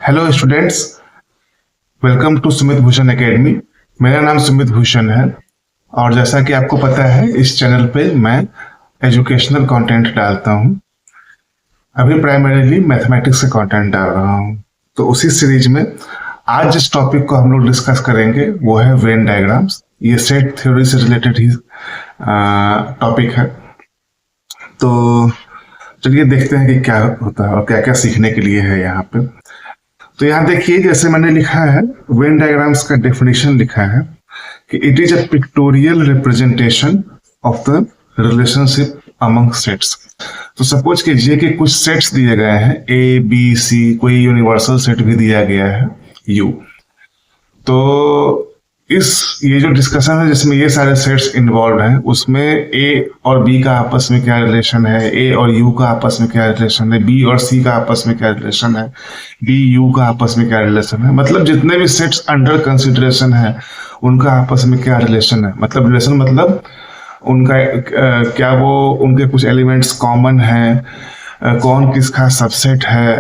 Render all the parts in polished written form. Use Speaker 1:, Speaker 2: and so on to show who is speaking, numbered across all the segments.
Speaker 1: Hello students, welcome to Sumit Bhushan academy. मेरा नाम सुमित भूषण है और जैसा कि आपको पता है इस चैनल पे मैं एजुकेशनल कंटेंट डालता हूँ। अभी प्राइमरीली मैथमेटिक्स का कंटेंट डाल रहा हूँ। तो उसी सीरीज में आज जिस टॉपिक को हम लोग डिस्कस करेंगे वो है वेन डायग्राम्स। ये सेट थ्योरी से रिलेटेड ही टॉपिक है। तो चलिए देखते हैं कि क्या होता है और क्या क्या सीखने के लिए है यहाँ पे। तो यहाँ देखिए, जैसे मैंने लिखा है वेन डायग्राम्स का डेफिनेशन लिखा है कि it is a pictorial representation of the relationship among sets. तो सपोज कीजिए कि कुछ सेट्स दिए गए हैं ए बी सी, कोई यूनिवर्सल सेट भी दिया गया है यू। तो ये जो डिस्कशन है जिसमें ये सारे सेट्स इन्वॉल्व हैं उसमें ए और बी का आपस में क्या रिलेशन है, ए और यू का आपस में क्या रिलेशन है, बी और सी का आपस में क्या रिलेशन है, बी यू का आपस में क्या रिलेशन है, मतलब जितने भी सेट्स अंडर कंसिडरेशन है उनका आपस में क्या रिलेशन है। मतलब रिलेशन मतलब उनका क्या वो उनके कुछ एलिमेंट्स कॉमन है, कौन किसका सबसेट है,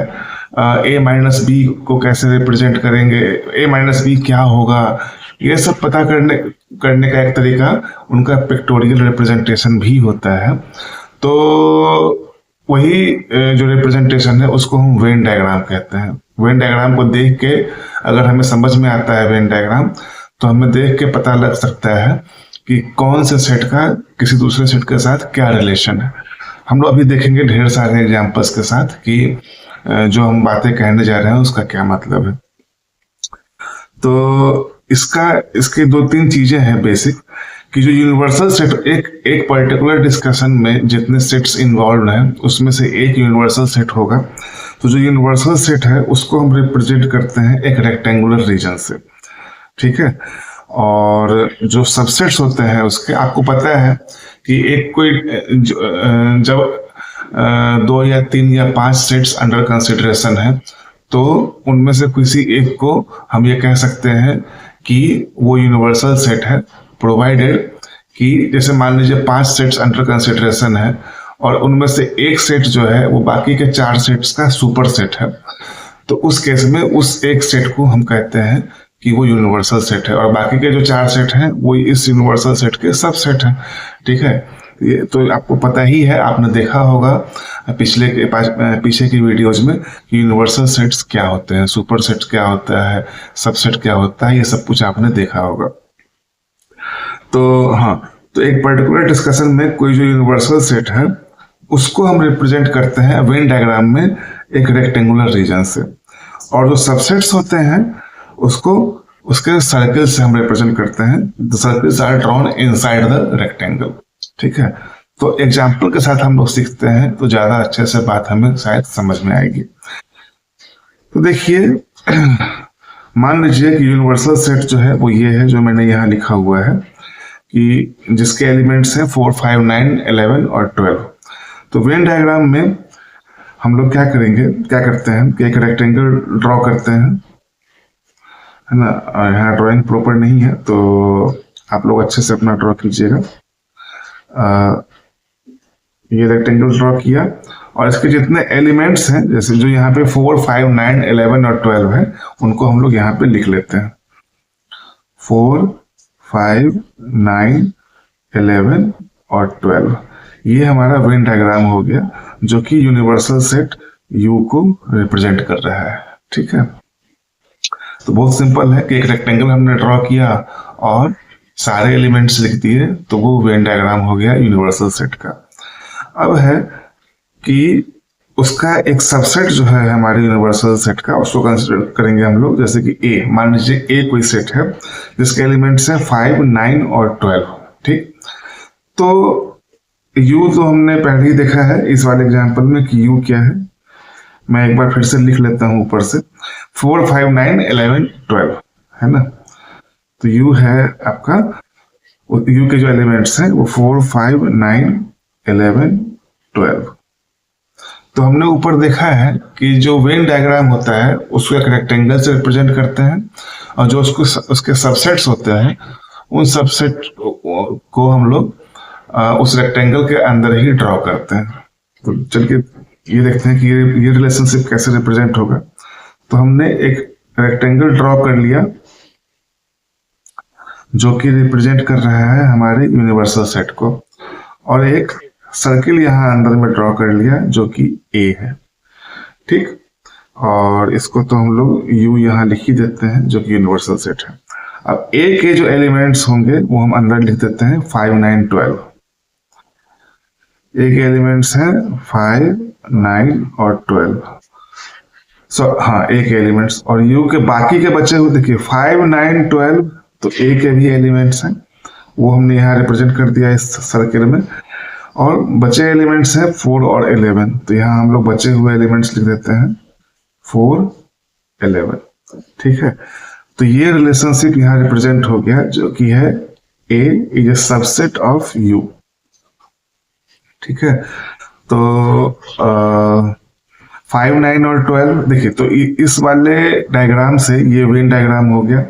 Speaker 1: ए माइनस बी को कैसे रिप्रेजेंट करेंगे, ए माइनस बी क्या होगा, ये सब पता करने का एक तरीका उनका पिक्टोरियल रिप्रेजेंटेशन भी होता है। तो वही जो रिप्रेजेंटेशन है उसको हम वेन डायग्राम कहते हैं। वेन डायग्राम को देख के अगर हमें समझ में आता है वेन डायग्राम, तो हमें देख के पता लग सकता है कि कौन से सेट का किसी दूसरे सेट के साथ क्या रिलेशन है। हम लोग अभी देखेंगे ढेर सारे एग्जाम्पल्स के साथ कि जो हम बातें कहने जा रहे हैं उसका क्या मतलब है। तो इसके दो तीन चीजें हैं बेसिक, कि जो यूनिवर्सल सेट एक पर्टिकुलर डिस्कशन में जितने सेट्स इन्वॉल्व हैं उसमें से एक यूनिवर्सल सेट होगा। तो जो यूनिवर्सल सेट है उसको हम रिप्रेजेंट करते हैं एक रेक्टेंगुलर रीजन से, ठीक है। और जो सबसेट्स होते हैं उसके आपको पता है कि एक कोई जब 2 या 3 या 5 सेट्स अंडर कंसिडरेशन है तो उनमें से किसी एक को हम ये कह सकते हैं कि वो यूनिवर्सल सेट है, प्रोवाइडेड कि जैसे मान लीजिए 5 सेट्स अंडर कंसिडरेशन है और उनमें से एक सेट जो है वो बाकी के 4 सेट्स का सुपर सेट है। तो उस केस में उस एक सेट को हम कहते हैं कि वो यूनिवर्सल सेट है और बाकी के जो 4 सेट हैं वो इस यूनिवर्सल सेट के सबसेट हैं, ठीक है। ये तो आपको पता ही है, आपने देखा होगा पीछे की वीडियोज में कि यूनिवर्सल सेट्स क्या होते हैं, सुपर सेट्स क्या होता है, सबसेट क्या होता है, ये सब कुछ आपने देखा होगा। तो हाँ, तो एक पर्टिकुलर डिस्कशन में कोई जो यूनिवर्सल सेट है उसको हम रिप्रेजेंट करते हैं वेन डायग्राम में एक रेक्टेंगुलर रीजन से, और जो सबसेट्स होते हैं उसको उसके सर्कल से हम रिप्रेजेंट करते हैं। The circles are drawn inside the rectangle, ठीक है। तो एग्जाम्पल के साथ हम लोग सीखते हैं तो ज्यादा अच्छे से बात हमें शायद समझ में आएगी। तो देखिए मान लीजिए कि यूनिवर्सल सेट जो है वो ये है जो मैंने यहाँ लिखा हुआ है कि जिसके एलिमेंट्स हैं 4, 5, 9, 11 और 12। तो वेन डायग्राम में हम लोग क्या करते हैं कि एक रेक्टेंगल ड्रॉ करते हैं, है ना। यहाँ ड्राइंग प्रॉपर नहीं है तो आप लोग अच्छे से अपना ड्रॉ कीजिएगा। ये रेक्टेंगल ड्रॉ किया और इसके जितने एलिमेंट्स हैं जैसे जो यहाँ पे 4, 5, 9, 11 और 12 है उनको हम लोग यहाँ पे लिख लेते हैं। 4, 5, 9, 11 और 12 ये हमारा वेन डायग्राम हो गया जो कि यूनिवर्सल सेट U को रिप्रेजेंट कर रहा है, ठीक है। तो बहुत सिंपल है कि एक रेक्टेंगल हमने ड्रॉ किया और सारे एलिमेंट्स लिख दिए तो वो वेन डायग्राम हो गया यूनिवर्सल सेट का। अब है कि उसका एक सबसेट जो है हमारे यूनिवर्सल सेट का उसको कंसिडर करेंगे हम लोग। जैसे कि ए, मान लीजिए ए कोई सेट है जिसके एलिमेंट्स हैं 5, 9 और 12, ठीक। तो यू तो हमने पहले ही देखा है इस वाले एग्जाम्पल में कि यू क्या है। मैं एक बार फिर से लिख लेता हूं ऊपर से 4, 5, 9, 11, 12, है ना। तो यू है आपका, यू के जो एलिमेंट्स हैं वो 4, 5, 9, 11, 12। तो हमने ऊपर देखा है कि जो वेन डायग्राम होता है उसको एक रेक्टेंगल से रिप्रेजेंट करते हैं और जो उसके सबसेट्स होते हैं उन सबसेट को हम लोग उस रेक्टेंगल के अंदर ही ड्रॉ करते हैं। तो चलिए ये देखते हैं कि ये रिलेशनशिप कैसे रिप्रेजेंट होगा। तो हमने एक रेक्टेंगल ड्रॉ कर लिया जो कि रिप्रेजेंट कर रहा है हमारे यूनिवर्सल सेट को, और एक सर्किल यहाँ अंदर में ड्रॉ कर लिया जो कि ए है। ठीक, और इसको तो हम लोग यू यहाँ लिख ही देते हैं जो कि यूनिवर्सल सेट है। अब ए के जो एलिमेंट्स होंगे वो हम अंदर लिख देते हैं 5, 9, 12। ए के एलिमेंट्स हैं 5, 9 और 12। हाँ, ए के एलिमेंट्स, और यू के बाकी के बचे हुए देखिए 5, 9, 12, तो ए के भी एलिमेंट्स हैं, वो हमने यहाँ रिप्रेजेंट कर दिया इस सर्किल में। और बचे एलिमेंट्स हैं 4 और 11, तो यहाँ हम लोग बचे हुए एलिमेंट्स लिख देते हैं 4, 11। ठीक है, तो ये रिलेशनशिप यहाँ रिप्रेजेंट हो गया जो कि है A is a subset of U. ठीक है, तो 5, 9 और 12 देखिए, तो इस वाले डायग्राम से ये वेन डायग्राम हो गया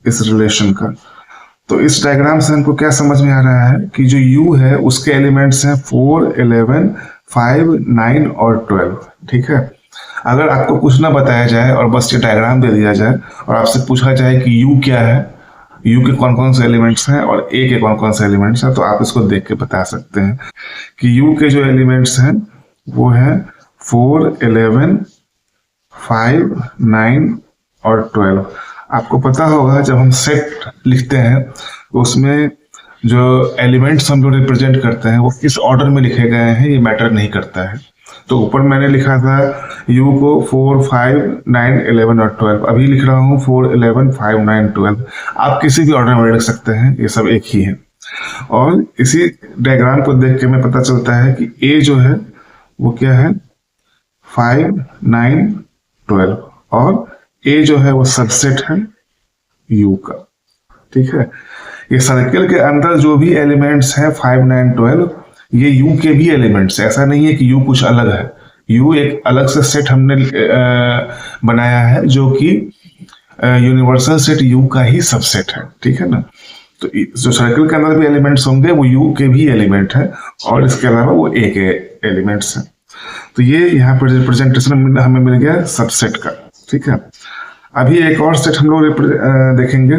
Speaker 1: इस रिलेशन का। तो इस डायग्राम से हमको क्या समझ में आ रहा है कि जो u है उसके एलिमेंट्स हैं 4, 11, 5, 9 और 12। ठीक है, अगर आपको कुछ ना बताया जाए और बस ये डायग्राम दे दिया जाए और आपसे पूछा जाए कि u क्या है, u के कौन कौन से एलिमेंट्स हैं और a के कौन कौन से एलिमेंट्स हैं, तो आप इसको देख के बता सकते हैं कि u के जो एलिमेंट्स हैं वो है 4, 11, 5, 9 और 12। आपको पता होगा जब हम सेट लिखते हैं तो उसमें जो एलिमेंट्स हम जो रिप्रेजेंट करते हैं वो किस ऑर्डर में लिखे गए हैं ये मैटर नहीं करता है। तो ऊपर मैंने लिखा था u को 4, 5, 9, 11 और 12, अभी लिख रहा हूँ 4, 11, 5, 9, 12। आप किसी भी ऑर्डर में लिख सकते हैं, ये सब एक ही है। और इसी डायग्राम को देख के हमें पता चलता है कि a जो है वो क्या है 5, 9, 12, और a जो है वो सबसेट है u का। ठीक है, ये सर्किल के अंदर जो भी एलिमेंट्स हैं 5, 9, 12 ये u के भी एलिमेंट्स है। ऐसा नहीं है कि u कुछ अलग है, u एक अलग से सेट हमने बनाया है जो कि यूनिवर्सल सेट u का ही सबसेट है। ठीक है ना, तो जो सर्किल के अंदर भी एलिमेंट्स होंगे वो u के भी एलिमेंट है और इसके अलावा वो a के एलिमेंट्स हैं। तो ये यहाँ पर रिप्रेजेंटेशन हमें मिल गया सबसेट का। ठीक है, अभी एक और सेट हम लोग देखेंगे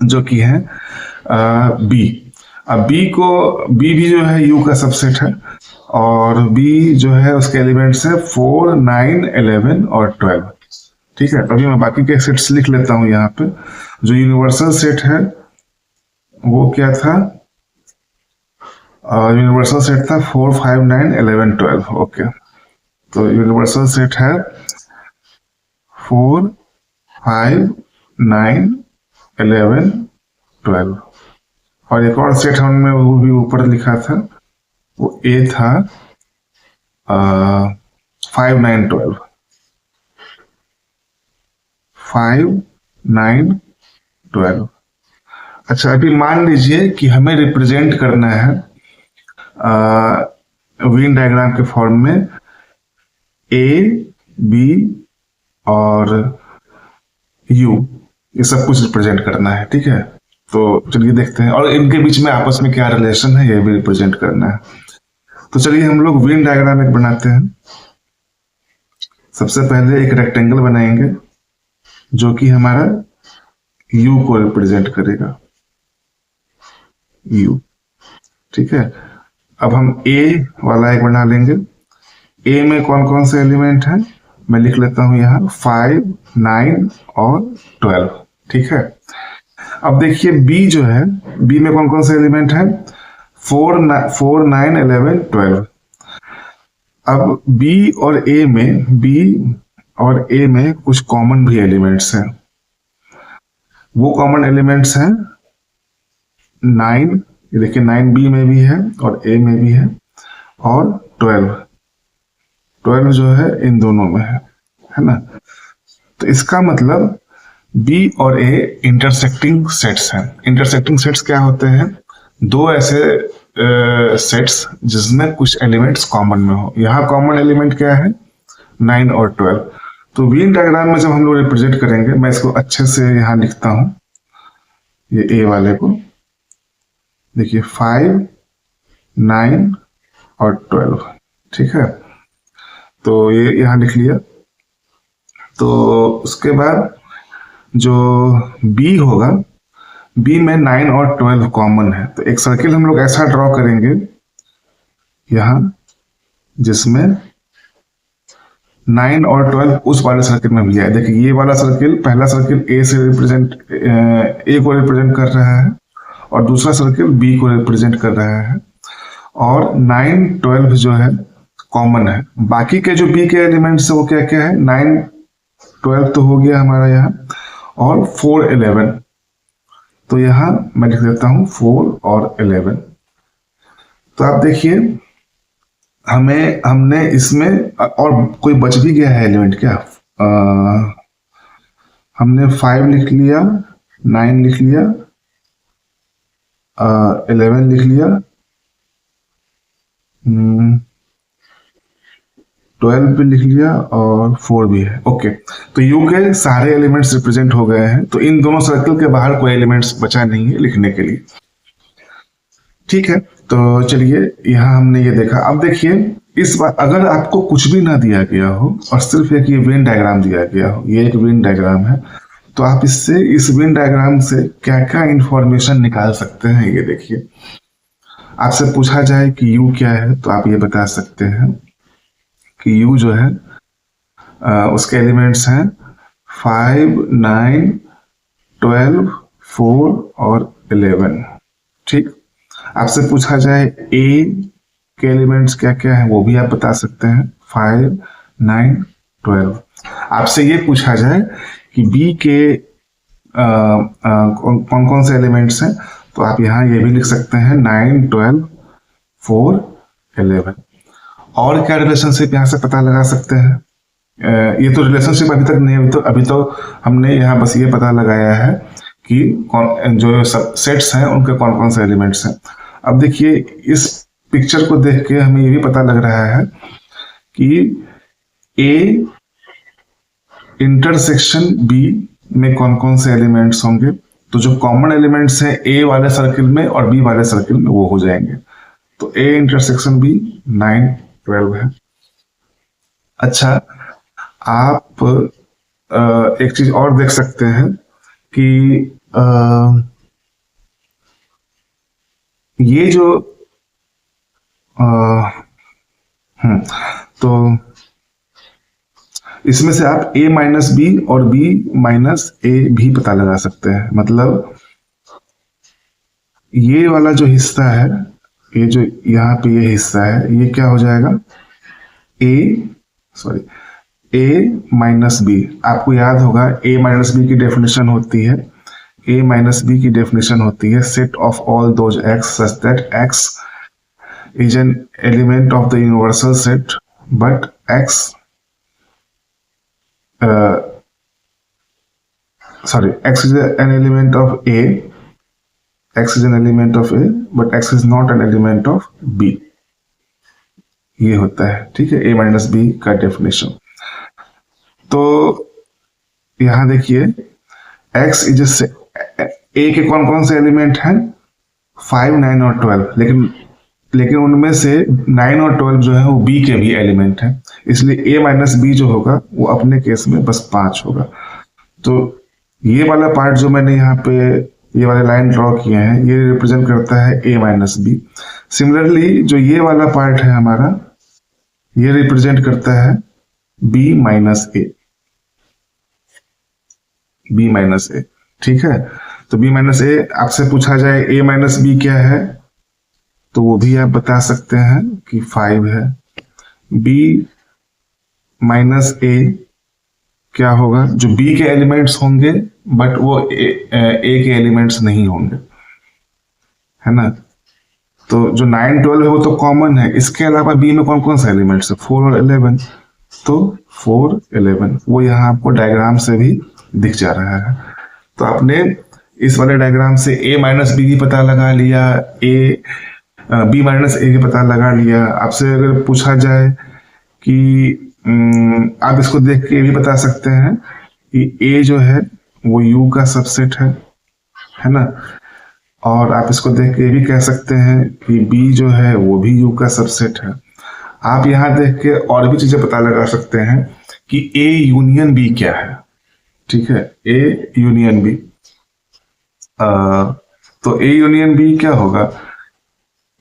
Speaker 1: जो कि है बी। अब बी भी जो है यू का सबसेट है, और बी जो है उसके एलिमेंट्स है 4, 9, 11 और 12। ठीक है, अभी मैं बाकी के सेट्स लिख लेता हूं यहाँ पे। जो यूनिवर्सल सेट है वो क्या था, यूनिवर्सल सेट था 4, 5, 9, 11, 12। ओके, तो यूनिवर्सल सेट है 4, 5, 9, 11, 12। और एक और सेट हमने वो भी ऊपर लिखा था, वो ए था 5, 9, 12। 5, 9, 12। अच्छा, अभी मान लीजिए कि हमें रिप्रेजेंट करना है वेन डायग्राम के फॉर्म में ए, बी और यू, ये सब कुछ रिप्रेजेंट करना है। ठीक है, तो चलिए देखते हैं, और इनके बीच में आपस में क्या रिलेशन है ये भी रिप्रेजेंट करना है। तो चलिए हम लोग वेन डायग्राम एक बनाते हैं। सबसे पहले एक रेक्टेंगल बनाएंगे जो कि हमारा u को रिप्रेजेंट करेगा, u। ठीक है, अब हम a वाला एक बना लेंगे। a में कौन कौन से एलिमेंट हैं मैं लिख लेता हूं यहाँ 5, 9 और 12। ठीक है, अब देखिए b जो है, b में कौन कौन से एलिमेंट हैं 4, 9, 11, 12। अब b और a में कुछ कॉमन भी एलिमेंट्स हैं। वो कॉमन एलिमेंट्स हैं 9, ये देखिए 9 b में भी है और a में भी है, और 12 जो है इन दोनों में है ना। तो इसका मतलब b और a इंटरसेक्टिंग सेट्स हैं। इंटरसेक्टिंग सेट्स क्या होते हैं, दो ऐसे सेट्स जिसमें कुछ एलिमेंट्स कॉमन में हो। यहाँ कॉमन एलिमेंट क्या है 9 और 12। तो वेन डायग्राम में जब हम लोग रिप्रेजेंट करेंगे, मैं इसको अच्छे से यहाँ लिखता हूं, ये ए वाले को देखिए 5, 9 और 12। ठीक है, तो ये यहाँ लिख लिया। तो उसके बाद जो बी होगा, बी में 9 और 12 कॉमन है, तो एक सर्किल हम लोग ऐसा ड्रॉ करेंगे यहां जिसमें 9 और 12 उस वाले सर्किल में भी है। देखिए ये वाला सर्किल, पहला सर्किल ए से रिप्रेजेंट ए को रिप्रेजेंट कर रहा है और दूसरा सर्किल बी को रिप्रेजेंट कर रहा है, और 9 12 जो है कॉमन है। बाकी के जो बी के एलिमेंट्स है वो क्या क्या है, 9 12 तो हो गया हमारा यहाँ, और 4 11। तो यहां मैं लिख देता हूं 4 और 11। तो आप देखिए हमने इसमें और कोई बच भी गया है एलिमेंट क्या, हमने 5 लिख लिया, 9 लिख लिया, 11 लिख लिया, 12 भी लिख लिया और 4 भी है। ओके, तो यू के सारे एलिमेंट्स रिप्रेजेंट हो गए हैं। तो इन दोनों सर्कल के बाहर कोई एलिमेंट्स बचा नहीं है लिखने के लिए। ठीक है, तो चलिए यहां हमने ये देखा। अब देखिए इस बार अगर आपको कुछ भी ना दिया गया हो और सिर्फ एक ये वेन डायग्राम दिया गया हो, ये एक वेन डायग्राम है, तो आप इससे, इस वेन डायग्राम से क्या क्या इंफॉर्मेशन निकाल सकते हैं। ये देखिए, आपसे पूछा जाए कि यू क्या है, तो आप ये बता सकते हैं कि यू जो है उसके एलिमेंट्स हैं 5 9 12 4 और 11। ठीक, आपसे पूछा जाए ए के एलिमेंट्स क्या क्या है, वो भी आप बता सकते हैं 5 9 12। आपसे ये पूछा जाए कि बी के कौन कौन से एलिमेंट्स हैं, तो आप यहाँ ये भी लिख सकते हैं 9 12 4 11। और क्या रिलेशनशिप यहाँ से पता लगा सकते हैं, ये तो रिलेशनशिप अभी तक नहीं, अभी तो हमने यहाँ बस ये पता लगाया है कि कौन जो सेट्स हैं उनके कौन कौन से एलिमेंट्स हैं। अब देखिए इस पिक्चर को देख के हमें ये भी पता लग रहा है कि ए इंटरसेक्शन बी में कौन कौन से एलिमेंट्स होंगे। तो जो कॉमन एलिमेंट्स हैं ए वाले सर्किल में और बी वाले सर्किल में वो हो जाएंगे। तो ए इंटरसेक्शन बी 9 12 है। अच्छा, आप एक चीज और देख सकते हैं कि ये जो तो इसमें से आप a माइनस बी और b माइनस ए भी पता लगा सकते हैं। मतलब ये वाला जो हिस्सा है, ये जो यहाँ पे ये हिस्सा है, ये क्या हो जाएगा, a माइनस बी। आपको याद होगा a माइनस बी की डेफिनेशन होती है, a माइनस बी की डेफिनेशन होती है set of all those x such that x is an element of the universal set, but x is an element of a, x is an element of a, but x is not an element of b। ये होता है, ठीक है, a minus B का definition. तो यहां देखिए x is a के कौन कौन से एलिमेंट हैं, 5 9 और 12, लेकिन उनमें से 9 और 12 जो है वो b के भी एलिमेंट हैं, इसलिए a माइनस बी जो होगा वो अपने केस में बस 5 होगा। तो ये वाला पार्ट जो मैंने यहाँ पे ये वाले लाइन ड्रॉ किए हैं, ये रिप्रेजेंट करता है a माइनस बी। सिमिलरली जो ये वाला पार्ट है हमारा, ये रिप्रेजेंट करता है b माइनस ए, b माइनस ए। ठीक है, तो b माइनस ए, आपसे पूछा जाए a माइनस बी क्या है, तो वो भी आप बता सकते हैं कि 5 है। b माइनस ए क्या होगा, जो b के एलिमेंट्स होंगे बट वो a के एलिमेंट्स नहीं होंगे, है ना। तो जो 9 12 है वो तो कॉमन है, इसके अलावा b में कौन कौन से एलिमेंट्स है, 4 और 11। तो 4 11 वो यहाँ आपको डायग्राम से भी दिख जा रहा है। तो आपने इस वाले डायग्राम से a माइनस बी की पता लगा लिया, b माइनस ए की पता लगा लिया। आपसे अगर पूछा जाए कि आप इसको देख के भी बता सकते हैं कि a जो है वो u का सबसेट है ना, और आप इसको देख के भी कह सकते हैं कि b जो है वो भी u का सबसेट है। आप यहाँ देख के और भी चीजें पता लगा सकते हैं कि ए यूनियन बी क्या है। ठीक है, ए यूनियन बी। तो ए यूनियन बी क्या होगा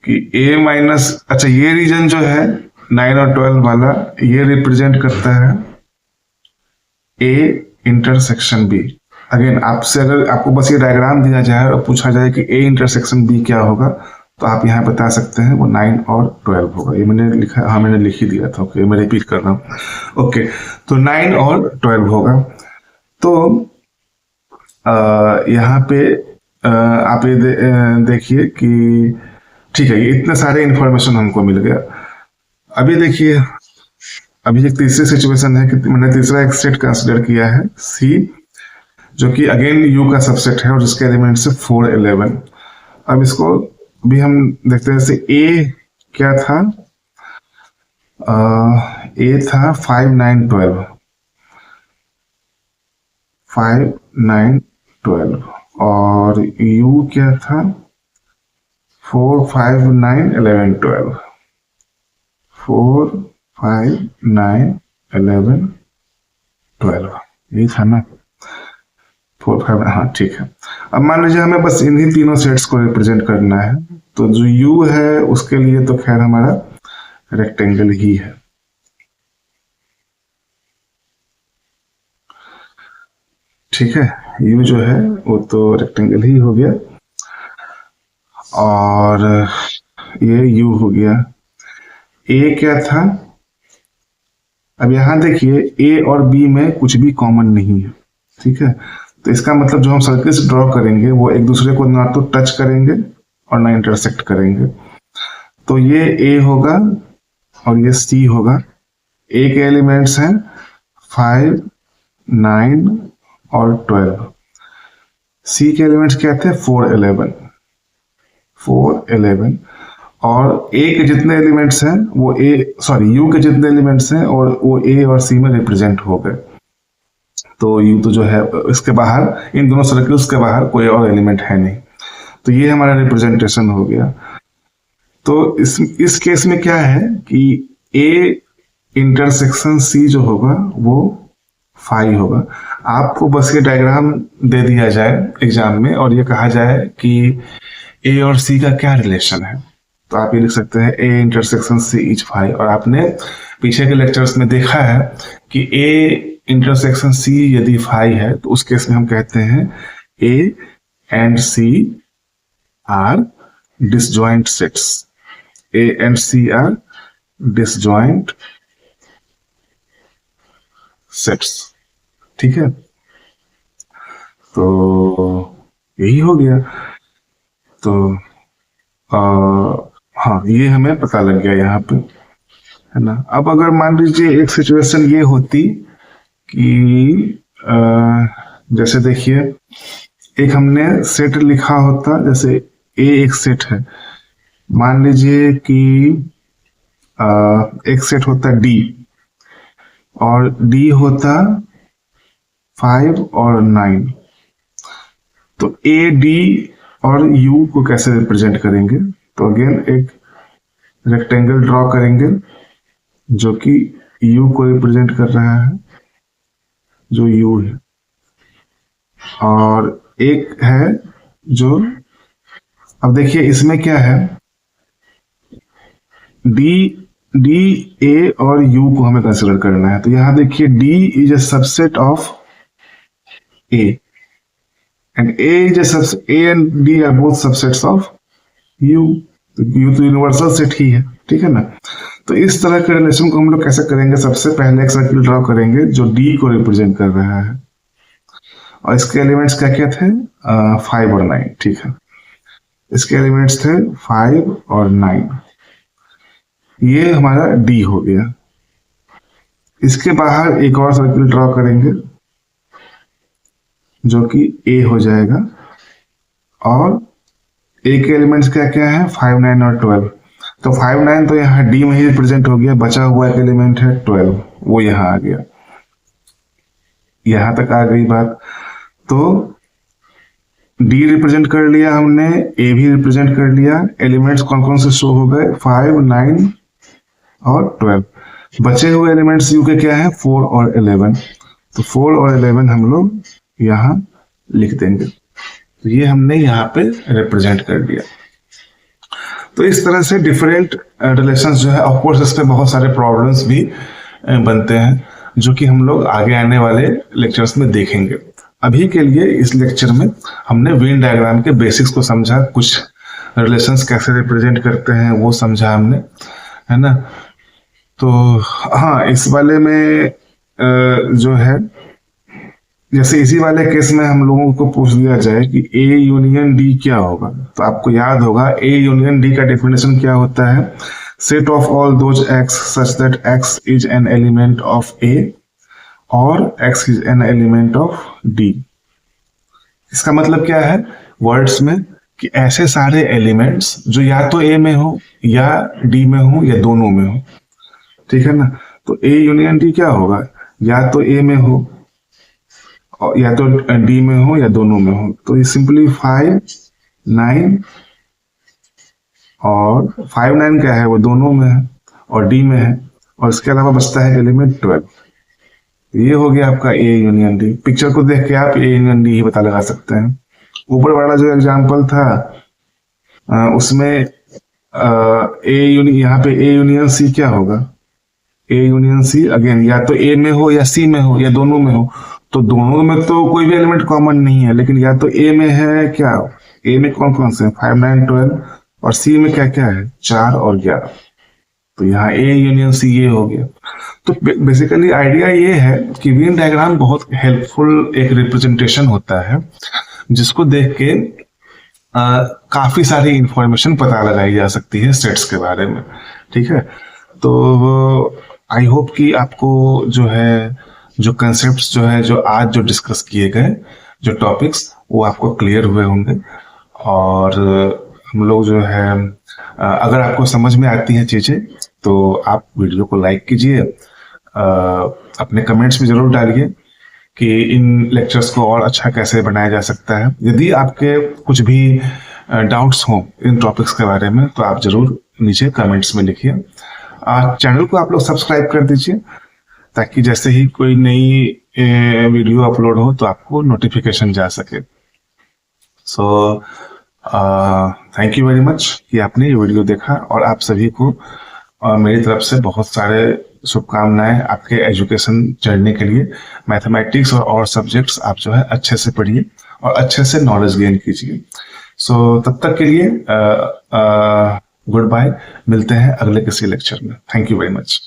Speaker 1: कि ए माइनस, अच्छा ये रीजन जो है 9 और 12 वाला, ये रिप्रेजेंट करता है ए इंटरसेक्शन बी। अगेन आपसे अगर आपको बस ये डायग्राम दिया जाए और पूछा जाए कि ए इंटरसेक्शन बी क्या होगा, तो आप यहाँ बता सकते हैं वो 9 और 12 होगा। ये मैंने लिखा, हाँ मैंने लिख ही दिया था। ओके, मैं रिपीट कर रहा हूँ। ओके, तो 9 और 12 होगा। तो यहाँ पे आप ये देखिए कि ठीक है, ये इतने सारे इंफॉर्मेशन हमको मिल गया। अभी देखिए, अभी एक तीसरी सिचुएशन है कि मैंने तीसरा एक सेट कंसिडर किया है सी, जो कि अगेन यू का सबसेट है और जिसके एलिमेंट से 4, 11। अब इसको भी हम देखते हैं। जैसे ए क्या था, ए था 5, 9, 12, 5, 9, 12 और यू क्या था 4, 5, 9, 11, 12, 4, 5, 9, 11, 12, यही था ना 4, 5। हाँ ठीक है। अब मान लीजिए हमें बस इन्हीं तीनों सेट्स को रिप्रेजेंट करना है, तो जो यू है उसके लिए तो खैर हमारा रेक्टेंगल ही है। ठीक है, यू जो है वो तो रेक्टेंगल ही हो गया और ये यू हो गया। ए क्या था, अब यहां देखिए ए और बी में कुछ भी कॉमन नहीं है। ठीक है, तो इसका मतलब जो हम सर्किल्स ड्रॉ करेंगे वो एक दूसरे को ना तो टच करेंगे और ना इंटरसेक्ट करेंगे। तो ये ए होगा और ये सी होगा। ए के एलिमेंट्स हैं 5, 9 और 12। सी के एलिमेंट्स क्या थे 4, 11, 4, 11 और ए के जितने एलिमेंट्स हैं वो यू के जितने एलिमेंट्स हैं और वो ए और सी में रिप्रेजेंट हो गए। तो यू तो जो है इसके बाहर, इन दोनों सर्कल्स के बाहर कोई और एलिमेंट है नहीं, तो ये हमारा रिप्रेजेंटेशन हो गया। तो इस केस में क्या है कि ए इंटरसेक्शन सी जो होगा वो 5 होगा। आपको बस ये डायग्राम दे दिया जाए एग्जाम में और ये कहा जाए कि ए और सी का क्या रिलेशन है, तो आप ये लिख सकते हैं ए इंटरसेक्शन सी इज 5। और आपने पीछे के लेक्चर्स में देखा है कि ए इंटरसेक्शन सी यदि 5 है तो उस केस में हम कहते हैं A and C are disjoint sets. A and C are disjoint sets. ठीक है, तो यही हो गया। तो हाँ, ये हमें पता लग गया यहाँ पे, है ना। अब अगर मान लीजिए एक सिचुएशन ये होती कि जैसे देखिए एक हमने सेट लिखा होता, जैसे ए एक सेट है, मान लीजिए कि एक सेट होता डी और डी होता 5 और 9। तो ए डी और यू को कैसे रिप्रेजेंट करेंगे, तो अगेन एक रेक्टेंगल ड्रॉ करेंगे जो कि यू को रिप्रेजेंट कर रहा है, जो यू है, और एक है जो, अब देखिए इसमें क्या है, डी ए और यू को हमें कंसिडर करना है। तो यहां देखिए D is a subset of A and A is A and D R both subsets of you. You तो यूनिवर्सल सेट ही है, ठीक है ना। तो इस तरह के रिलेशन को हम लोग कैसे करेंगे, सबसे पहले एक सर्किल ड्रॉ करेंगे जो डी को रिप्रेजेंट कर रहा है और इसके एलिमेंट्स क्या क्या थे 5 और 9। ठीक है, इसके एलिमेंट्स थे 5 और 9। ये हमारा डी हो गया। इसके बाहर एक और सर्किल ड्रॉ करेंगे जो कि ए हो जाएगा और ए के एलिमेंट्स क्या क्या है 5, 9 और 12। तो 5, 9 तो यहाँ डी में ही रिप्रेजेंट हो गया, बचा हुआ एक एलिमेंट है 12, वो यहाँ आ गया। यहां तक आ गई बात। तो डी रिप्रेजेंट कर लिया हमने, ए भी रिप्रेजेंट कर लिया। एलिमेंट्स कौन कौन से शो हो गए 5, 9 और 12। बचे हुए एलिमेंट्स यू के क्या है, 4 और 11। तो 4 और 11 हम लोग यहाँ लिख देंगे। तो ये हमने यहाँ पे रिप्रेजेंट कर दिया। तो इस तरह से डिफरेंट रिलेशंस जो है, ऑफ कोर्स इस पे बहुत सारे प्रॉब्लम्स भी बनते हैं, जो कि हम लोग आगे आने वाले लेक्चर्स में देखेंगे। अभी के लिए इस लेक्चर में हमने वेन डायग्राम के बेसिक्स को समझा, कुछ रिलेशंस कैसे रिप्रेजेंट करते हैं वो समझा हमने, है ना। तो हाँ, इस वाले में जो है, जैसे इसी वाले केस में हम लोगों को पूछ दिया जाए कि ए यूनियन डी क्या होगा, तो आपको याद होगा ए यूनियन डी का डेफिनेशन क्या होता है, set of all those x such that x is an element of A और x is an element of D. इसका मतलब क्या है वर्ड्स में, कि ऐसे सारे एलिमेंट्स जो या तो ए में हो या डी में हो या दोनों में हो, ठीक है ना। तो ए यूनियन डी क्या होगा, या तो ए में हो या तो डी में हो या दोनों में हो। तो ये सिंपली 5, 9 और 5, 9 क्या है, वो दोनों में है और डी में है, और इसके अलावा बचता है एलिमेंट 12। ये हो गया आपका ए यूनियन डी। पिक्चर को देख के आप ए यूनियन डी ही पता लगा सकते हैं। ऊपर वाला जो एग्जांपल था उसमें यहाँ पे ए यूनियन सी क्या होगा, ए यूनियन सी अगेन या तो ए में हो या सी में हो या दोनों में हो। तो दोनों में तो कोई भी एलिमेंट कॉमन नहीं है, लेकिन या तो ए में है, क्या ए में कौन कौन से 5, 9, 12, और सी में क्या क्या है 4 और 11। तो यहाँ ए यूनियन सी ये हो गया। तो बेसिकली आइडिया ये है कि वेन डायग्राम बहुत हेल्पफुल एक रिप्रेजेंटेशन होता है, जिसको देख के काफी सारी इंफॉर्मेशन पता लगाई जा सकती है सेट्स के बारे में, ठीक है। तो आई होप कि आपको जो है, जो कंसेप्ट्स जो है, जो आज जो डिस्कस किए गए जो टॉपिक्स, वो आपको क्लियर हुए होंगे। और हम लोग जो है, अगर आपको समझ में आती हैं चीजें तो आप वीडियो को लाइक कीजिए, अपने कमेंट्स में जरूर डालिए कि इन लेक्चर्स को और अच्छा कैसे बनाया जा सकता है। यदि आपके कुछ भी डाउट्स हों इन टॉपिक्स के बारे में तो आप जरूर नीचे कमेंट्स में लिखिए। चैनल को आप लोग सब्सक्राइब कर दीजिए, ताकि जैसे ही कोई नई वीडियो अपलोड हो तो आपको नोटिफिकेशन जा सके। So thank you very much कि आपने ये वीडियो देखा, और आप सभी को मेरी तरफ से बहुत सारे शुभकामनाएं आपके एजुकेशन जर्नी के लिए। मैथमेटिक्स और सब्जेक्ट्स आप जो है अच्छे से पढ़िए और अच्छे से नॉलेज गेन कीजिए। सो तब तक के लिए गुड बाय, मिलते हैं अगले किसी लेक्चर में। Thank you very much.